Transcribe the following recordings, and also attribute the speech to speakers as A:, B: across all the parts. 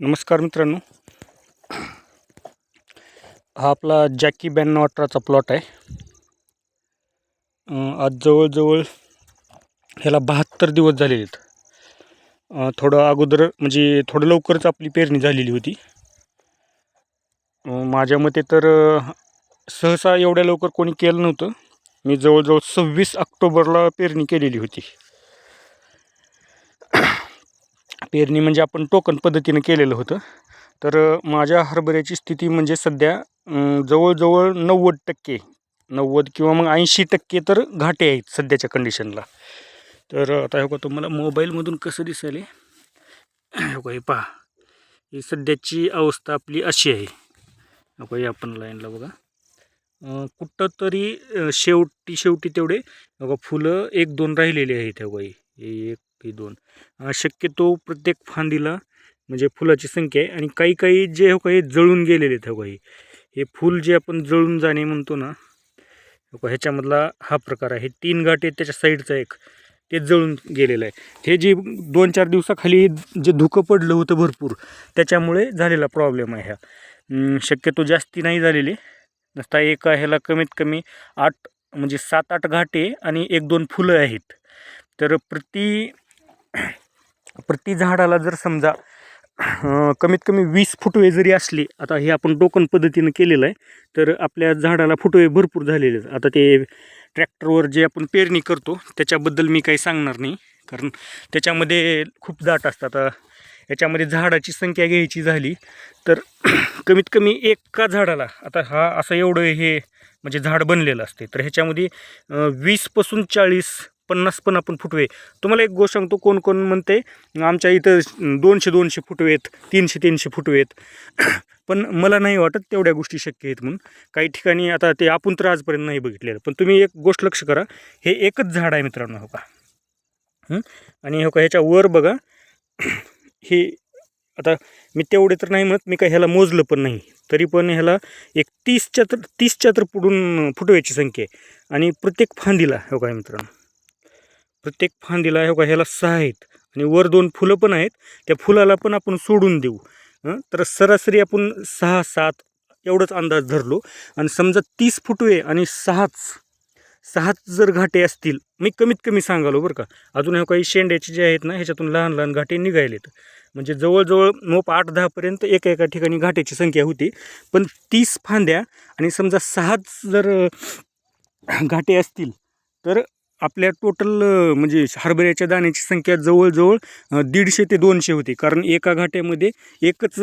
A: नमस्कार मित्रांनो, हा आपला जॅकी 9218चा प्लॉट आहे. आज जवळजवळ ह्याला 72 दिवस झालेले आहेत. थोडं अगोदर म्हणजे थोडं लवकरच आपली पेरणी झालेली होती. माझ्या मते तर सहसा एवढ्या लवकर कोणी केलं नव्हतं. मी जवळजवळ 26 ऑक्टोबरला पेरणी केलेली होती. पेरणी म्हणजे आपण टोकन पद्धतीनं केलेलं होतं. तर माझ्या हरभऱ्याची स्थिती म्हणजे सध्या जवळजवळ 90% 90 किंवा मग 80% तर घाटे आहेत सध्याच्या कंडिशनला. तर आता हे तुम्हाला मोबाईलमधून कसं दिसेल हे पहा, ही सध्याची अवस्था आपली अशी आहे. हे आपण लाईनला बघा, कुठं तरी शेवटी तेवढे बघा फुलं 1-2 राहिलेली आहेत. हे 1 ते 2 शक्यतो प्रत्येक फांदीला म्हणजे फुलाची संख्या आहे. आणि काही जे काही जळून गेलेले आहेत. हे फूल जे आपण जळून जाणे म्हणतो ना, ह्याच्यामधला हा प्रकार आहे. 3 गाठी त्याच्या साईडचा एक ते जळून गेलेलं आहे. हे जे 2-4 दिवसाखाली जे धुकं पडलं होतं भरपूर, त्याच्यामुळे झालेला प्रॉब्लेम आहे हा. शक्यतो जास्ती नाही झालेले, नसता एका ह्याला कमीत कमी 8 म्हणजे 7-8 घाटे आणि 1-2 फुलं आहेत. तर प्रति झाडाला जर समजा कमीत कमी 20 फुटवे जरी असले, आता हे आपण टोकन पद्धतीनं केलेलं आहे, तर आपल्या झाडाला फुटवे भरपूर झालेले आहेत. आता ते ट्रॅक्टरवर जे आपण पेरणी करतो त्याच्याबद्दल मी काही सांगणार नाही, कारण त्याच्यामध्ये खूप दाट असतात. याच्यामध्ये झाडाची संख्या घ्यायची झाली तर कमीत कमी एका झाडाला, आता हा असं एवढं हे म्हणजे झाड बनलेलं असते, तर ह्याच्यामध्ये 20पासून 40-50 पण आपण फुटवे. तुम्हाला एक गोष्ट सांगतो, कोण कोण म्हणते आमच्या इथं 200 फुटवे आहेत, 300 फुटवे आहेत. पण मला नाही वाटत तेवढ्या गोष्टी शक्य आहेत म्हणून. काही ठिकाणी आता ते आपण तर आजपर्यंत नाही बघितलेलं. पण तुम्ही एक गोष्ट लक्ष करा, हे एकच झाड आहे मित्रांनो. हो का, आणि हो का ह्याच्या वर बघा, हे आता मी तेवढे तर नाही म्हणत, मी काही ह्याला मोजलं पण नाही, तरी पण ह्याला एक 30च्या तर पुढून फुटव्याची संख्या आहे. आणि प्रत्येक फांदीला हो का मित्रांनो, प्रत्येक फांदीला हो का ह्याला 6 आहेत आणि वर 2 फुलं पण आहेत. त्या फुलाला पण आपण सोडून देऊ, तर सरासरी आपण 6-7 एवढंच अंदाज धरलो. आणि समजा 30 फुटवे आणि 6च जर घाटे असतील, मी कमीत कमी सांगालो बरं का. अजून हे काही शेंड्याचे जे आहेत ना, ह्याच्यातून लहान लहान घाटे निघालेत. म्हणजे जवळजवळ मोप 8-10पर्यंत एका ठिकाणी घाट्याची संख्या होती. पण 30 फांद्या आणि समजा 6च जर घाटे असतील, तर आपल्या टोटल म्हणजे हरभऱ्याच्या दाण्याची संख्या जवळजवळ 150 ते 200 होती. कारण एका घाट्यामध्ये एकच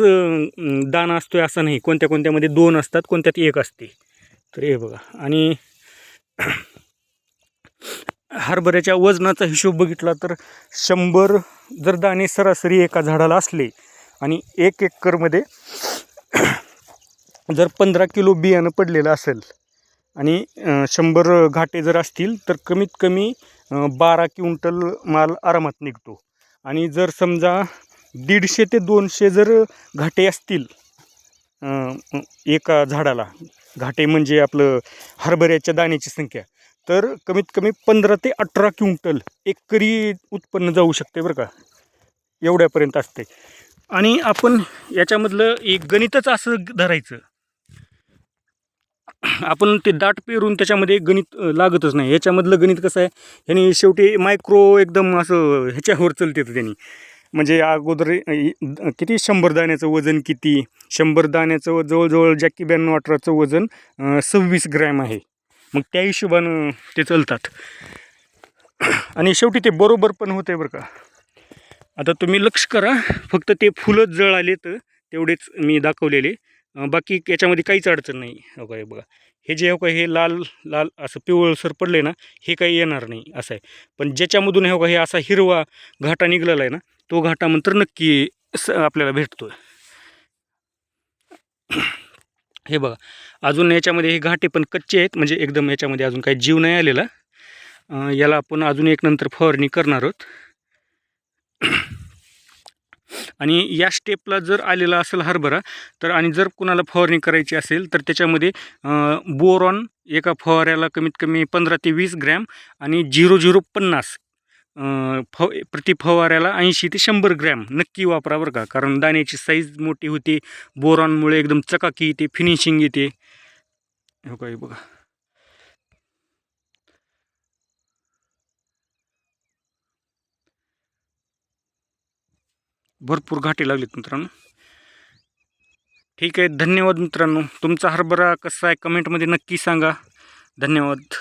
A: दाणा असतोय असं नाही, कोणत्यामध्ये 2 असतात, कोणत्यात 1 असते. तर हे बघा. आणि हरभऱ्याच्या वजनाचा हिशोब बघितला तर 100 जर दाणे सरासरी एका झाडाला असले आणि 1 एकरमध्ये जर 15 किलो बियाणं पडलेलं असेल आणि 100 घाटे जर असतील, तर कमीत कमी 12 क्विंटल माल आरामात निघतो. आणि जर समजा 150 ते 200 जर घाटे असतील एका झाडाला, घाटे म्हणजे आपलं हरभऱ्याच्या दाण्याची संख्या, तर कमीत कमी 15 ते 18 क्विंटल एकरी उत्पन्न जाऊ शकते बरं का. एवढ्यापर्यंत असते. आणि आपण याच्यामधलं एक गणितच असं धरायचं, आपण ते दाट पेरून त्याच्यामध्ये गणित लागतच नाही. याच्यामधलं गणित कसं आहे, ह्यानी शेवटी मायक्रो एकदम असं ह्याच्यावर चालते त्यांनी. म्हणजे अगोदर किती 100 दाण्याचं वजन किती, 100 दाण्याचं जवळजवळ जॅकी 9218चं वजन 26 ग्रॅम आहे. मग त्या हिशोबानं ते चालतात आणि शेवटी ते बरोबर पण होते बरं का. आता तुम्ही लक्ष करा, फक्त ते फुलंच जळाले तर तेवढेच मी दाखवलेले, बाकी याच्यामध्ये काहीच अडचण नाही. हो काय बघा, हे जे हो का हे लाल लाल असं पिवळसर पडले ना, हे काही येणार नाही असं आहे. पण ज्याच्यामधून हो का हे असा हिरवा घाटा निघलेला आहे ना, तो घाटा नंतर नक्की आपल्याला भेटतो. हे बघा, अजून याच्यामध्ये हे घाटे पण कच्चे आहेत, म्हणजे एकदम याच्यामध्ये अजून काही जीव नाही आलेला. याला आपण अजून एक नंतर फवारणी करणार आहोत. आणि या स्टेपला जर आलेला असेल हरभरा, तर आणि जर कुणाला फवारणी करायची असेल, तर त्याच्यामध्ये बोरॉन एका फवाऱ्याला कमीत कमी 15 ते 20 ग्रॅम आणि 0050 प्रति फवाऱ्याला 80 ते 100 ग्रॅम नक्की वापरा बरं का, कारण दाण्याची साईज मोठी होती, बोरॉनमुळे एकदम चकाकी येते, फिनिशिंग येते. हो काय बघा, भरपूर घाटे लागलेत मित्रांनो. ठीक आहे, धन्यवाद मित्रांनो. तुमचा हरभरा कसा आहे कमेंटमध्ये नक्की सांगा. धन्यवाद.